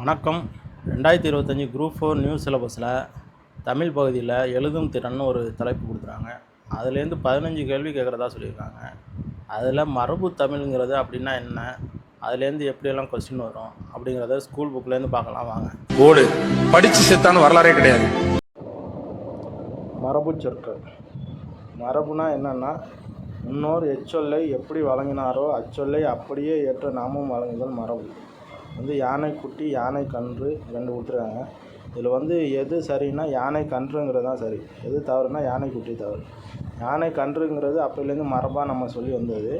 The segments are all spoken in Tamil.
வணக்கம். 2025 குரூப் 4 நியூஸ் சிலபஸில் தமிழ் பகுதியில் எழுதும் திறன்னு ஒரு தலைப்பு கொடுத்துறாங்க. அதுலேருந்து 15 கேள்வி கேட்குறதா சொல்லியிருக்காங்க. அதில் மரபு தமிழ்ங்கிறது அப்படின்னா என்ன, அதுலேருந்து எப்படியெல்லாம் கொஸ்டின் வரும் அப்படிங்கிறத ஸ்கூல் புக்லேருந்து பார்க்கலாம் வாங்க. ஓடு படித்து செத்தான வரலாறே கிடையாது. மரபு சொற்கள். மரபுனா என்னென்னா, முன்னோர் எச்சொல்லை எப்படி வழங்கினாரோ அச்சொல்லை அப்படியே ஏற்ற நாமும் வழங்குதல் மரபு. யானை குட்டி, யானை கன்று ரெண்டு கொடுத்துருக்காங்க. இதில் எது சரின்னா யானை கன்றுங்கிறது தான் சரி, எது தவறுனா யானை குட்டி தவறு. யானை கன்றுங்கிறது அப்போலேருந்து மரபாக நம்ம சொல்லி வந்தது.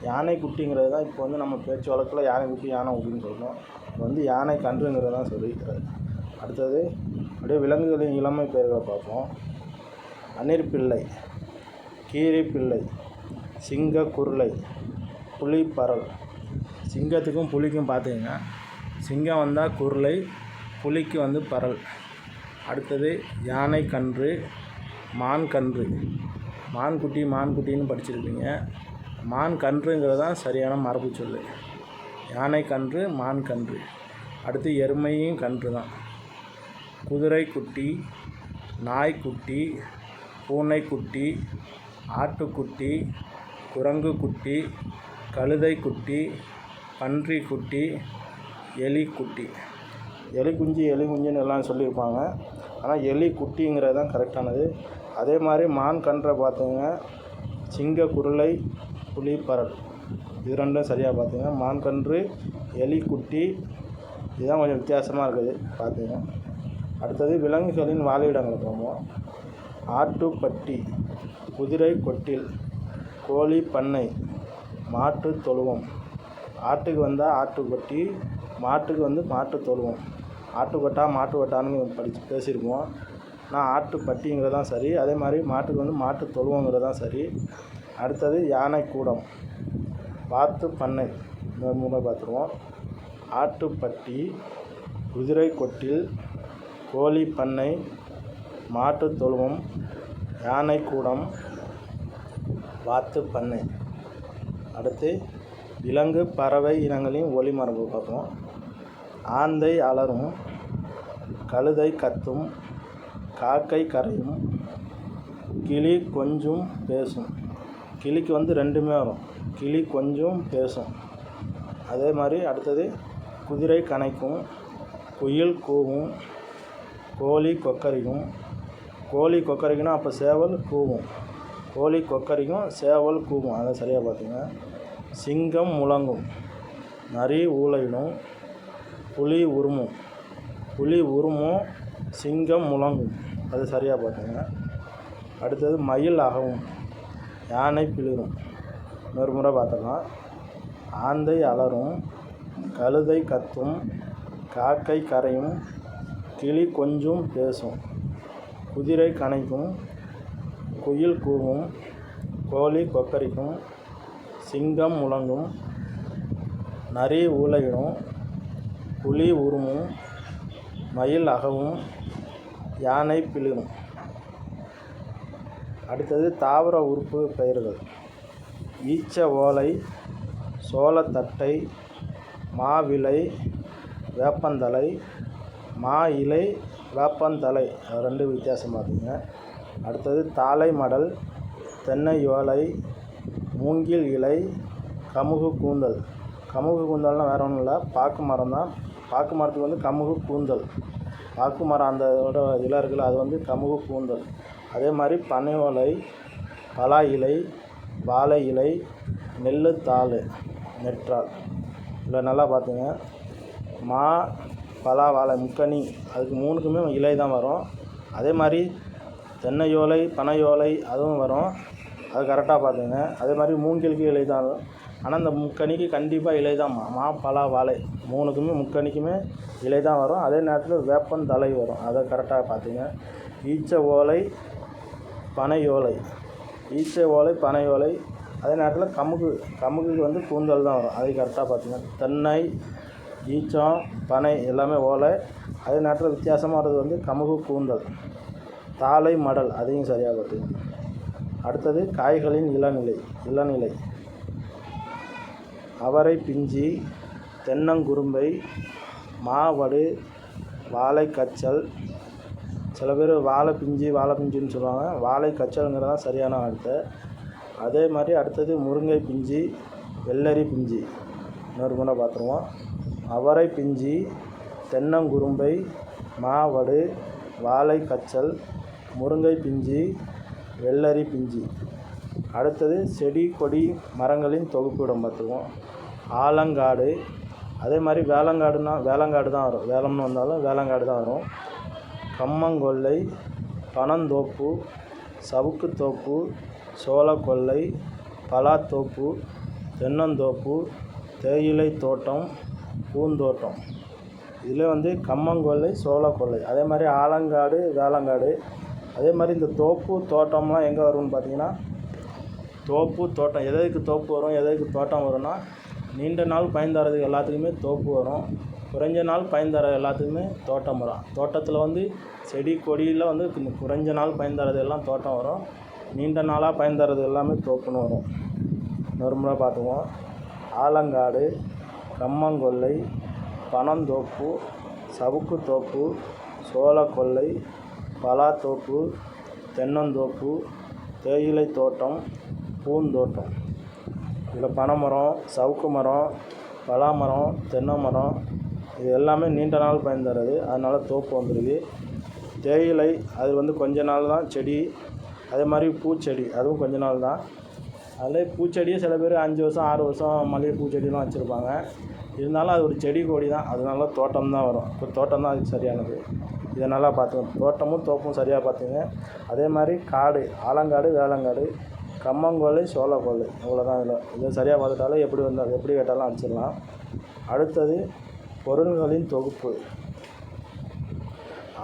யானை குட்டிங்கிறது தான் இப்போ நம்ம பேச்சு வழக்கில் யானை குட்டி யானை குட்டின்னு சொல்கிறோம். யானை கன்றுங்கிறது தான் சொல்லிக்கிறது. அடுத்தது அப்படியே விலங்குகளின் இளமை பெயர்களை பார்ப்போம். அணிற்பிள்ளை, கீரி பிள்ளை, சிங்க குருளை, புலி பரல். சிங்கத்துக்கும் புலிக்கும் பார்த்துக்கங்க. சிங்கம் வந்தால் குருளை, புலிக்கு பரல். அடுத்தது யானை கன்று, மான் கன்று. மான் குட்டின்னு படிச்சிருப்பீங்க. மான் கன்றுங்கிறது தான் சரியான மரபு சொல். யானை கன்று, மான் கன்று. அடுத்து எருமையும் கன்று தான். குதிரை குட்டி, நாய்க்குட்டி, பூனைக்குட்டி, ஆட்டுக்குட்டி, குரங்கு குட்டி, கழுதை குட்டி, பன்றி குட்டி, எலி குட்டி. எலி குஞ்சுன்னு எல்லாம் சொல்லியிருப்பாங்க. ஆனால் எலி குட்டிங்கிறது தான் கரெக்டானது. அதே மாதிரி மான் கன்றை பார்த்துங்க. சிங்க குருளை, புலி பரல், இது ரெண்டும் சரியாக பார்த்துங்க. மான் கன்று, எலி குட்டி, இதுதான் கொஞ்சம் வித்தியாசமாக இருக்குது, பார்த்துங்க. அடுத்தது விலங்குகளின் வாழிடங்களை போவோம். ஆட்டுப்பட்டி, குதிரை கொட்டில், கோழி பண்ணை, மாட்டு தொழுவம். ஆட்டுக்கு வந்தால் ஆட்டுப்பட்டி, மாட்டுக்கு மாட்டு தொழுவம். ஆட்டுக்கொட்டா மாட்டு கொட்டான்னு பேசியிருப்போம். நான் ஆட்டுப்பட்டிங்கிறது தான் சரி. அதே மாதிரி மாட்டுக்கு மாட்டு தொழுவங்கிறது தான் சரி. அடுத்தது யானை கூடம், வாத்து பண்ணை, மூணு பார்த்துருவோம். ஆட்டுப்பட்டி, குதிரை கொட்டில், கோழி பண்ணை, மாட்டு தொழுவம், யானை கூடம், வாத்து பண்ணை. அடுத்து விலங்கு பறவை இனங்களின் ஒலி மரபு பார்ப்போம். ஆந்தை அலறும், கழுதை கத்தும், காக்கை கரையும், கிளி கொஞ்சம் பேசும். கிளிக்கு ரெண்டுமே வரும், கிளி கொஞ்சம் பேசும். அதே மாதிரி அடுத்தது குதிரை கனைக்கும், குயில் கூவும், கோழி கொக்கரிக்கும். கோழி கொக்கரிக்குன்னா அப்போ சேவல் கூவும். கோழி கொக்கரிக்கும், சேவல் கூவும், அதை சரியாக பார்த்துங்க. சிங்கம் முழங்கும், நரி ஊளையிடும், புலி உருமும். புலி உருமும், சிங்கம் முழங்கும், அது சரியாக பார்த்துங்க. அடுத்தது மயில் அகவும், யானை பிளிரும். இன்னொரு முறை பார்த்துக்கலாம். ஆந்தை அலறும், கழுதை கத்தும், காக்கை கரையும், கிளி கொஞ்சம் பேசும், குதிரை கனைக்கும், குயில் கூவும், கோழி கொக்கரிக்கும், சிங்கம் முழங்கும், நரி ஊளையிடும், புலி உருமும், மயில் அகவும், யானை பிளிரும். அடுத்தது தாவர உறுப்பு பெயர்கள். ஈச்ச ஓலை, சோளத்தட்டை, மாவிலை, வேப்பந்தலை. மா இலை, வேப்பந்தலை, ரெண்டு வித்தியாசம் பார்த்துங்க. அடுத்தது தாழை மடல், தென்னை ஓலை, மூங்கில் இலை, கமுகு கூந்தல். கமுகு கூந்தல்னால் வேறு ஒன்றும் இல்லை, பாக்கு மரம் தான். பாக்கு மரத்துக்கு கமுகு கூந்தல். பாக்கு மரம் அந்த இலை இருக்குல்ல, அது கமுகு கூந்தல். அதே மாதிரி பனை ஓலை, பலா இலை, வாழை இலை, நெல்லு தாள், நெற்றால். இல்லை நல்லா பார்த்துங்க. மா, பலா, வாழை, முக்கனி, அதுக்கு மூணுக்குமே இலை தான் வரும். அதே மாதிரி தென்னையோலை, பனையோலை அதுவும் வரும், அது கரெக்டாக பார்த்துங்க. அதே மாதிரி மூங்கிலுக்கு இலை தான் வரும். ஆனால் இந்த முக்கணிக்கு கண்டிப்பாக இலை தான். மா, பலா, வாழை மூணுக்குமே முக்கணிக்குமே இலை தான் வரும். அதே நேரத்தில் வேப்பன் தலை வரும், அதை கரெக்டாக பார்த்துங்க. ஈச்ச ஓலை, பனை ஓலை. ஈச்ச ஓலை, பனை ஓலை. அதே நேரத்தில் கமுகுக்கு கூந்தல் தான் வரும், அதை கரெக்டாக பார்த்துங்க. தென்னை, ஈச்சம், பனை எல்லாமே ஓலை. அதே நேரத்தில் வித்தியாசமாக வர்றது கமுகு கூந்தல். தாழை மடல், அதையும் சரியாக பார்த்துங்க. அடுத்தது காய்களின் இளநிலை. அவரை பிஞ்சி, தென்னங்குரும்பை, மாவடு, வாழை கச்சல். சில பேர் வாழை பிஞ்சுன்னு சொல்லுவாங்க. வாழை கச்சல்ங்கிறது தான் சரியான வார்த்தை. அதே மாதிரி அடுத்தது முருங்கை பிஞ்சு, வெள்ளரி பிஞ்சு. இன்னொரு முறை பார்த்துருவோம். அவரை பிஞ்சு, தென்னங்குரும்பை, மாவடு, வாழை கச்சல், முருங்கை பிஞ்சு, வெள்ளரி பிஞ்சு. அடுத்தது செடி கொடி மரங்களின் தொகுப்பிடம் பார்த்துருவோம். ஆலங்காடு. அதே மாதிரி வேலங்காடு தான் வரும். வேலம்னு வந்தாலும் வேலங்காடு தான் வரும். கம்மங்கொல்லை, பனந்தோப்பு, சவுக்குத்தோப்பு, சோளக்கொல்லை, பலாத்தோப்பு, தென்னந்தோப்பு, தேயிலை தோட்டம், பூந்தோட்டம். இதில் கம்மங்கொல்லை, சோளக்கொல்லை. அதே மாதிரி ஆலங்காடு, வேலங்காடு. அதே மாதிரி இந்த தோப்பு தோட்டம்லாம் எங்கே வரும்னு பார்த்தீங்கன்னா, தோப்பு தோட்டம் எதுக்கு தோப்பு வரும், எதுக்கு தோட்டம் வரும்னா, நீண்ட நாள் பயன்தரது எல்லாத்துக்குமே தோப்பு வரும். குறைஞ்ச நாள் பயன்தர எல்லாத்துக்குமே தோட்டம் வரும். தோட்டத்தில் செடி கொடியில் குறைஞ்ச நாள் பயன்தரது எல்லாம் தோட்டம் வரும். நீண்ட நாளாக பயன்தரது எல்லாமே தோப்புன்னு வரும். நார்மலாக பார்த்துக்குவோம். ஆலங்காடு, கம்மங்கொல்லை, பனந்தோப்பு, சவுக்குத்தோப்பு, சோளக்கொல்லை, பலாத்தோப்பு, தென்னந்தோப்பு, தேயிலை தோட்டம், பூந்தோட்டம். இதில் பனைமரம், சவுக்கு மரம், பலாமரம், தென்னை மரம் இது எல்லாமே நீண்ட நாள் பயன் தருது. அதனால் தோப்பு வந்துடுது. தேயிலை அது கொஞ்ச நாள் தான் செடி. அதே மாதிரி பூச்செடி அதுவும் கொஞ்ச நாள் தான். அதில் பூச்செடியே சில பேர் 5 வருஷம் 6 வருஷம் மல்லிகை பூச்செடிலாம் வச்சுருப்பாங்க. இருந்தாலும் அது ஒரு செடி கொடி தான். அதனால தோட்டம் தான் வரும். இப்போ தோட்டம் தான் அதுக்கு சரியானது. இதை நல்லா பார்த்துக்கணும். தோட்டமும் தோப்பும் சரியாக பார்த்துங்க. அதே மாதிரி காடு, ஆலங்காடு, வேலங்காடு, கம்மங்கொல்லை, சோளக்கொல்லை. இவ்வளோதான். இதை சரியாக பார்த்துட்டாலும் எப்படி கேட்டாலும் அடிச்சிடலாம். அடுத்தது பொருள்களின் தொகுப்பு.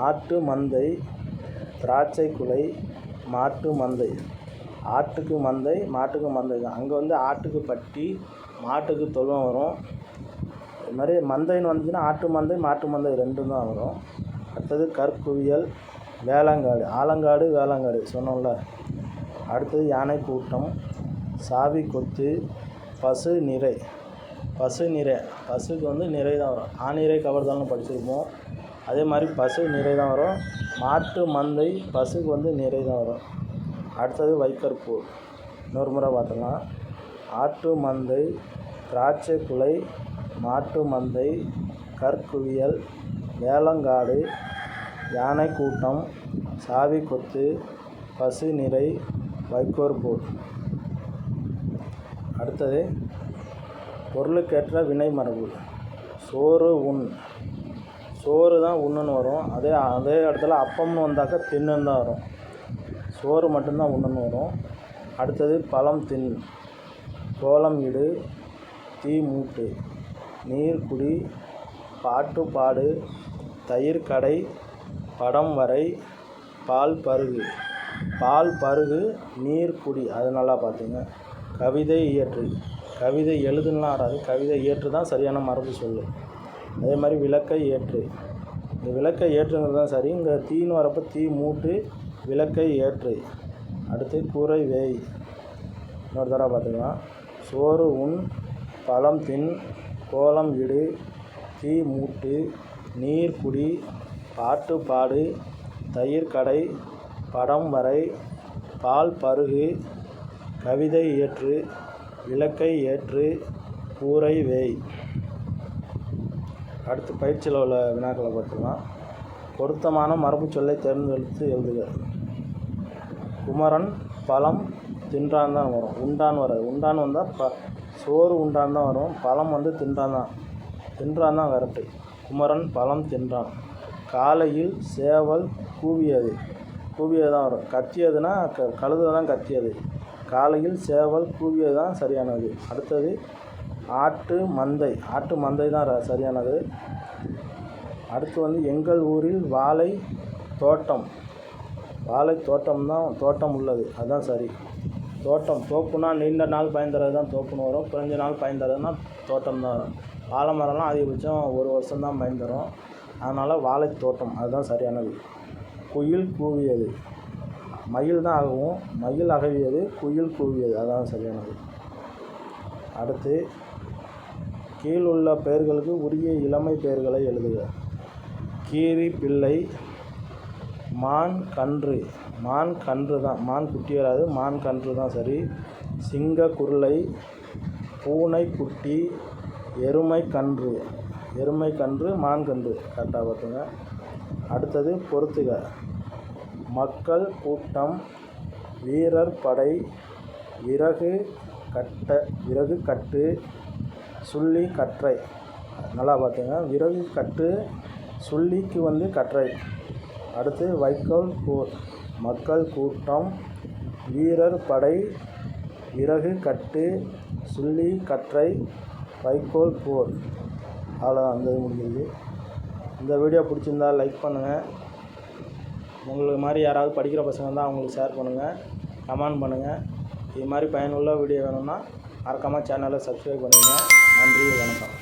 ஆட்டு மந்தை, திராட்சை குலை, மாட்டு மந்தை. ஆட்டுக்கு மந்தை, மாட்டுக்கு மந்தை தான். அங்கே ஆட்டுக்கு பட்டி, மாட்டுக்கு தொழுவம் வரும். இது மாதிரி மந்தைன்னு வந்துச்சுன்னா ஆட்டு மந்தை, மாட்டு மந்தை ரெண்டும் தான் வரும். அடுத்தது கற்குவியல், வேலங்காடு. ஆலங்காடு, வேலங்காடு சொன்னோம்ல. அடுத்தது யானை கூட்டம், சாவி கொத்து, பசு நிறை. பசுக்கு நிறை தான் வரும். ஆணிரை கவர்தல்னு படிச்சிருப்போம். அதே மாதிரி பசு நிறை தான் வரும். மாட்டு மந்தை, பசுக்கு நிறை தான் வரும். அடுத்தது வைக்கற்பூ. இன்னொரு முறை பார்த்துக்கலாம். ஆட்டு மந்தை, திராட்சை குலை, மாட்டு மந்தை, கற்குவியல், வேலங்காடு, யானை கூட்டம், சாவி கொத்து, பசு நிறை, வைக்கோற்பூ. அடுத்தது பொருளுக்கேற்ற வினை மரபு. சோறு உண். சோறு தான் உண்ணுன்னு வரும். அதே இடத்துல அப்பம்னு வந்தாக்கா தின்னுன்னு தான் வரும். சோறு மட்டும்தான் உண்ணுன்னு வரும். அடுத்தது பழம் தின், கோலம் இடு, தீ மூட்டு, நீர் குடி, பாட்டு பாடு, தயிர் கடை, படம் வரை, பால் பருகு. பால் பருகு, நீர் குடி. அது நல்லா பார்த்துங்க. கவிதை இயற்று. கவிதை எழுதுலாம் வராது. கவிதை இயற்று தான் சரியான மரபு சொல்லு. அதே மாதிரி விளக்கை ஏற்று. இந்த விளக்கை ஏற்றுங்கிறது தான் சரி. இங்கே தீன்னு வரப்போ தீ மூட்டு, விளக்கை ஏற்று. அடுத்து கூரை வேய். இன்னொரு தடவை பார்த்துக்கலாம். சோறு உண், பழம் தின், கோலம் இடு, தீ மூட்டு, நீர் குடி, பாட்டு பாடு, தயிர் கடை, படம் வரை, பால் பருகு, கவிதை இயற்று, விளக்கை ஏற்று, கூரை வேய். அடுத்து பயிற்சியில் உள்ள வினாக்களை பார்த்துக்கலாம். பொருத்தமான மரபு சொல்லை தேர்ந்தெடுத்து எழுதுக. குமரன் பழம் தின்றான் தான் வரும். உண்டான் வராது. உண்டான் வந்தால் சோறு உண்டான் தான் வரும். பழம் தின்றான் தான் கரெக்டு. குமரன் பழம் தின்றான். காலையில் சேவல் கூவியது தான் வரும். கத்தியதுன்னா கழுதை தான் கத்தியது. காலையில் சேவல் கூவியது தான் சரியானது. அடுத்தது ஆட்டு மந்தை தான் சரியானது. அடுத்து எங்கள் ஊரில் வாழை தோட்டம் தான் தோட்டம் உள்ளது. அதுதான் சரி. தோப்புனா நீண்ட நாள் பயன் தரது தான் தோப்புன்னு வரும். குறைஞ்ச நாள் பயன் தரதுன்னா தோட்டம் தான் வரும். வாழை மரம்லாம் அதிகபட்சம் 1 வருஷம் தான் பயன் தரும். அதனால் வாழை தோட்டம் அதுதான் சரியானது. குயில் கூவியது. மயில் தான் ஆகவும். மயில் அகவியது, குயில் கூவியது. அதுதான் சரியானது. அடுத்து கீழ் உள்ள பெயர்களுக்கு உரிய இளமை பெயர்களை எழுதுக. கீரி பிள்ளை, மான் கன்று, மான் கன்று தான், மான் குட்டி வராது, மான் கன்று தான் சரி. சிங்க குருளை, பூனை குட்டி, எருமை கன்று, எருமை கன்று, மான் கன்று கரெக்டாக பார்த்துங்க. அடுத்தது பொறுத்துக. மக்கள் கூட்டம், வீரர் படை, விறகு கட்டு, சுள்ளி கற்றை. நல்லா பார்த்துங்க. விறகு கட்டு, சுள்ளிக்கு வந்து கற்றை. அடுத்து வைக்கோல் போர். மக்கள் கூட்டம், வீரர் படை, விறகு கட்டு, சுள்ளி கற்றை, வைக்கோல் போர். அவ்வளோதான், அந்த இது முடிஞ்சது. இந்த வீடியோ பிடிச்சிருந்தா லைக் பண்ணுங்கள். உங்களுக்கு மாதிரி யாராவது படிக்கிற பசங்க இருந்தால் அவங்களுக்கு ஷேர் பண்ணுங்கள், கமெண்ட் பண்ணுங்கள். இது மாதிரி பயனுள்ள வீடியோ வேணும்னா மறக்காமல் சேனலை சப்ஸ்கிரைப் பண்ணுங்கள். நன்றி, வணக்கம்.